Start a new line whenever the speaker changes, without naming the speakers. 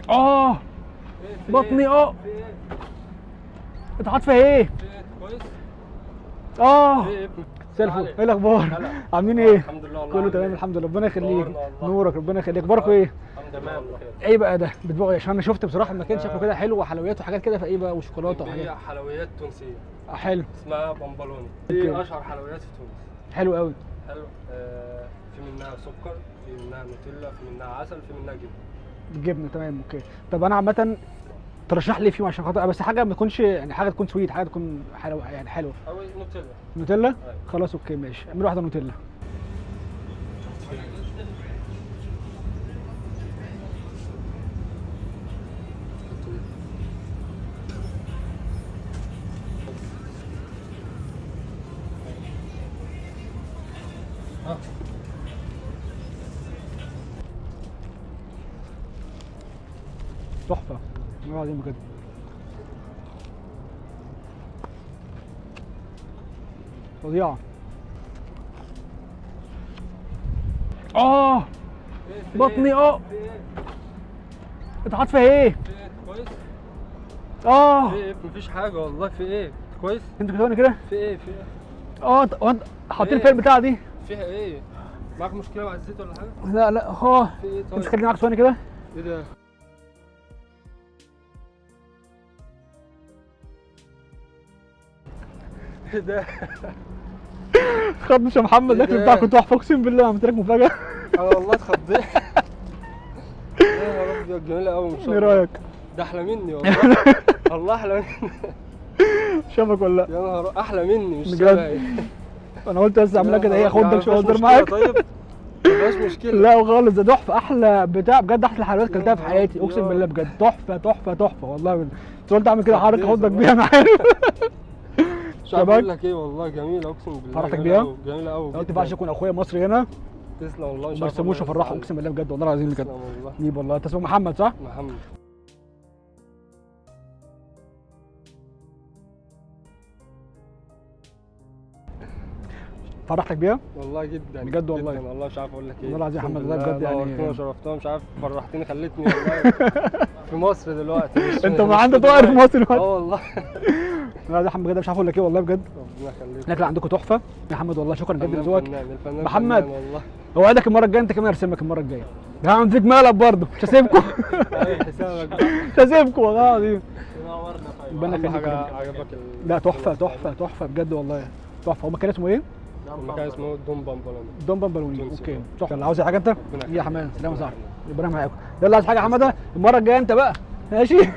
اه بطني انت حاطط فيها ايه؟
كويس.
مساء الفل، ايه الاخبار؟ عاملين ايه؟
الحمد لله والله.
كله تمام الحمد لله، ربنا يخليك.
نورنا والله.
نورك، ربنا يخليك. اخباركم ايه؟
تمام.
ايه بقى ده؟ بتبيعوا ايه؟ عشان انا شفت بصراحه المكان شكله كده حلو وحلويات وحاجات كده، فايه بقى وشوكولاته
هي
وحاجات.
حلويات تونسيه
حلو
اسمها بمبلوني،
أوكي.
دي اشهر حلويات في تونس.
حلو قوي.
حلو. في منها سكر، في منها نوتيلا، في منها عسل، في منها جبنه.
جبنه تمام اوكي. طب انا عامه ترشح لي فيهم عشان خاطر بس حاجه ما تكونش يعني حاجه تكون سويت، حاجه تكون حلوه يعني حلوه.
او نوتيلا.
نوتيلا؟
أيوة.
خلاص اوكي ماشي، اعمل واحده نوتيلا. تحفه والله العظيم بجد. فظيعه. بطني انت حاطط فيها ايه؟
كويس.
اه
في ايه؟ مفيش حاجه والله. في ايه؟ كويس.
انت كده كده.
في ايه؟ في ايه؟
وانت حاطين
إيه؟
فيها البتاعه دي؟
فيها ايه؟ معاك مشكله مع الزيت ولا حاجه؟
لا
في ايه طيب؟
انت خليني معاك ثواني كده.
ايه ده؟ ايه ده؟
خدش يا محمد،
إيه
الاكل
ده؟
بتاعك كنت تحفه اقسم بالله، عملت لك مفاجاه.
انا والله اتخضيت. يا نهار ابيض، جميله قوي ما شاء
ايه
الله.
رايك؟
ده احلى مني والله. والله احلى مني.
شافك ولا لا؟
يا نهار احلى مني مش
بجد؟
شبهي.
انا قلت بس اعمل لك كده ايه،
يا
اخدك
نهار
شويه
مفيهاش
اهزر
مشكلة
معاك.
طيب مفيهاش مشكله.
لا خالص، ده تحفه، احلى بتاع بجد، احلى حلويات كلتها في
نهار
حياتي اقسم
أبيض.
بالله بجد، تحفه تحفه تحفه والله. بس قلت اعمل كده حركه
خضيت
اخدك
والله.
بيها انا عارف.
مش عارف اقول لك ايه والله، جميله اقسم بالله.
فرحتك
جميلة
بيها؟
أوي، جميله قوي.
قلت ما ينفعش يكون اخويا مصري هنا
تسلم والله.
وما رسموش افرحه اقسم بالله بجد والله العظيم بجد.
تسلم والله.
نيب والله. انت اسمك محمد صح؟
محمد.
فرحتك بيها؟
والله جدا
بجد والله.
جدا والله مش عارف اقول لك ايه.
والله العظيم يا
أقسم
محمد، والله
بالله
بجد يعني.
نورتني وشرفتنا، مش عارف فرحتني خلتني والله في مصر دلوقتي.
انت ما عندك طائر في مصر دلوقتي.
اه والله.
لا يا محمد بجد مش عارف اقول لك ايه والله بجد.
ربنا يخليك.
الاكل عندكم تحفه يا محمد والله، شكرا جدا
الفنان
لذوقك.
فنان، الفنان
محمد.
فنان والله.
اوعدك المره الجايه انت كمان ارسمك المره الجايه. هعمل فيك مقلب برضه، مش هسيبكم.
أيوة، حسابك بقى.
مش هسيبكم والله العظيم.
نورنا. طيب
ربنا
أهم
يخليك
حاجه
يا رب.
عجبك
لا تحفه تحفه تحفه بجد والله، تحفه. هو المكان اسمه ايه؟
المكان اسمه دوم بامبلون.
دون بامبلوني.
تونسي.
اوكي تحفه. يلا عاوز أي حاجه انت؟
ربنا
يا
يخليك.
حماد سلام يا صاحبي، ربنا معاكم. يلا عايز حاجه يا حماده؟ المره الجايه انت بقى ماشي.